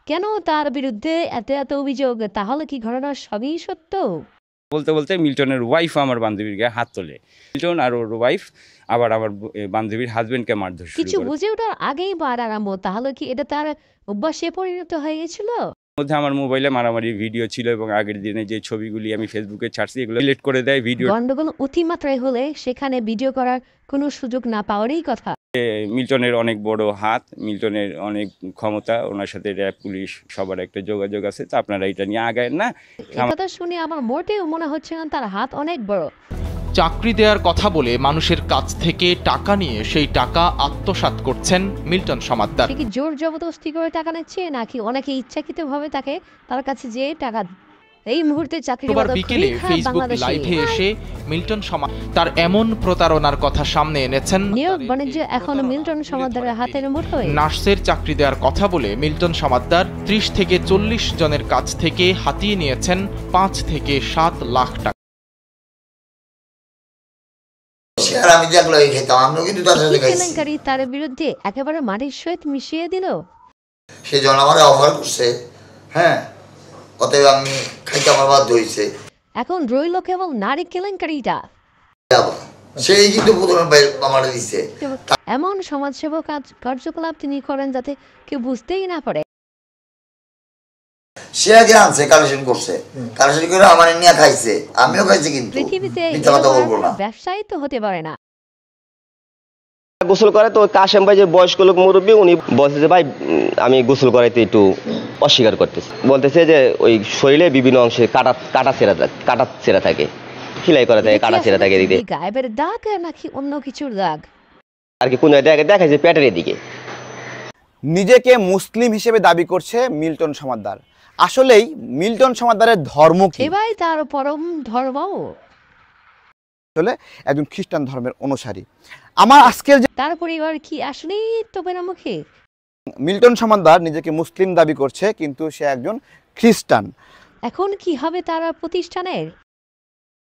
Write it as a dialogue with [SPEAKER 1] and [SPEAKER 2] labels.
[SPEAKER 1] কেন তার বিরুদ্ধে এত এত অভিযোগ? তাহলে কি ঘটনার সবই সত্য?
[SPEAKER 2] বলতে বলতে মিল্টনের ওয়াইফ আমার বান্ধবীর গায়ে হাত তোলে। মিল্টন আর ওর ওয়াইফ আবার আমার বান্ধবীর হাজবেন্ডকে মারধর শুরু
[SPEAKER 1] কিছু
[SPEAKER 2] করে।
[SPEAKER 1] বুঝে ওঠার আগেই মার আরম্ভ। তাহলে কি এটা তার অভ্যাসে পরিণত হয়ে গেছিল?
[SPEAKER 2] মধ্যে আমার মোবাইলে মারামারি ভিডিও ছিল এবং আগের দিনে যে ছবিগুলি আমি ফেসবুকে ছাড়ছি এগুলো ডিলিট করে দেয়। ভিডিও
[SPEAKER 1] গন্ডগোল অতিমাত্রায় হলে সেখানে ভিডিও করার কোনো সুযোগ না পাওয়ারই কথা।
[SPEAKER 2] মিল্টনের অনেক বড় হাত, মিল্টনের অনেক ক্ষমতা, ওনার সাথে র্যাব পুলিশ সবার একটা যোগাযোগ আছে। তো আপনারা এটা নিয়ে আগায়েন না।
[SPEAKER 1] কথা শুনে আমার মোটেও মনে হচ্ছে না তার হাত অনেক বড়।
[SPEAKER 3] চাকরি দেওয়ার কথা বলে মানুষের কাছ থেকে টাকা নিয়ে সেই টাকা আত্মসাৎ করছেন মিল্টন সমাদ্দার।
[SPEAKER 1] সে কি জোর জবরদস্তি করে টাকা নিচ্ছে নাকি অনেকে ইচ্ছাকৃতভাবে তাকে তার কাছে যে টাকা এই মুহূর্তে চাকরি
[SPEAKER 3] বিকেলে ফেসবুক লাইভে এসে মিল্টন তার এমন প্রতারণার কথা সামনে এনেছেন।
[SPEAKER 1] নিয়োগ বাণিজ্য এখন মিল্টন সমাদ্দারের হাতের মুঠোয়।
[SPEAKER 3] নার্সের চাকরি দেওয়ার কথা বলে মিল্টন সমাদ্দার 30 থেকে 40 জনের কাছ থেকে হাতিয়ে নিয়েছেন 5 থেকে 7 লাখ টাকা।
[SPEAKER 4] আমি দেখলো খেতাম, আমিও কিন্তু তার সাথে খাইছি।
[SPEAKER 1] কেলেঙ্কারি তার বিরুদ্ধে একেবারে মাটির সহিত মিশিয়ে দিল।
[SPEAKER 4] সে যখন আমার অফার করছে, হ্যাঁ, অতএব আমি খাইতে আমার বাধ্য হয়েছে।
[SPEAKER 1] এখন রইল কেবল নারী কেলেঙ্কারিটা।
[SPEAKER 4] সেই কিন্তু প্রথমে আমার দিচ্ছে।
[SPEAKER 1] এমন সমাজসেবক কার্যকলাপ তিনি করেন যাতে কেউ বুঝতেই না পারে।
[SPEAKER 4] সে আগে আনছে, কালেকশন করছে, কালেকশন করে আমার নিয়ে খাইছে, আমিও খাইছি। কিন্তু
[SPEAKER 1] পৃথিবীতে ব্যবসায়ী তো হতে পারে না।
[SPEAKER 5] গোসল করে তো কাশেম ভাই যে বয়স্ক লোক মুরব্বী, উনি বলছে যে ভাই আমি গোসল করাইতে একটু অস্বীকার করতেছে, বলতেছে যে ওই শরীরে বিভিন্ন অংশে কাটা ছেঁড়া থাকে, সেলাই করা থাকে, কাটা ছেঁড়া থাকে এদিকে।
[SPEAKER 1] গায়েবের দাগ নাকি অন্য কিছুর দাগ
[SPEAKER 5] আর কি কোন দেখা যায় পেটের এদিকে।
[SPEAKER 6] নিজেকে মুসলিম হিসেবে দাবি করছে মিল্টন সমাদ্দার। আসলেই মিল্টন সমাদ্দারের ধর্ম কি?
[SPEAKER 1] ভাই তার পরম ধর্ম
[SPEAKER 6] আসলে একজন খ্রিস্টান ধর্মের অনুসারী। আমার আজকের যে
[SPEAKER 1] তার পরিবার কি আসলেই তোপেরামুখী?
[SPEAKER 6] মিল্টন সমাদ্দার নিজেকে মুসলিম দাবি করছে কিন্তু সে একজন খ্রিস্টান।
[SPEAKER 1] এখন কি হবে তার প্রতিষ্ঠানের?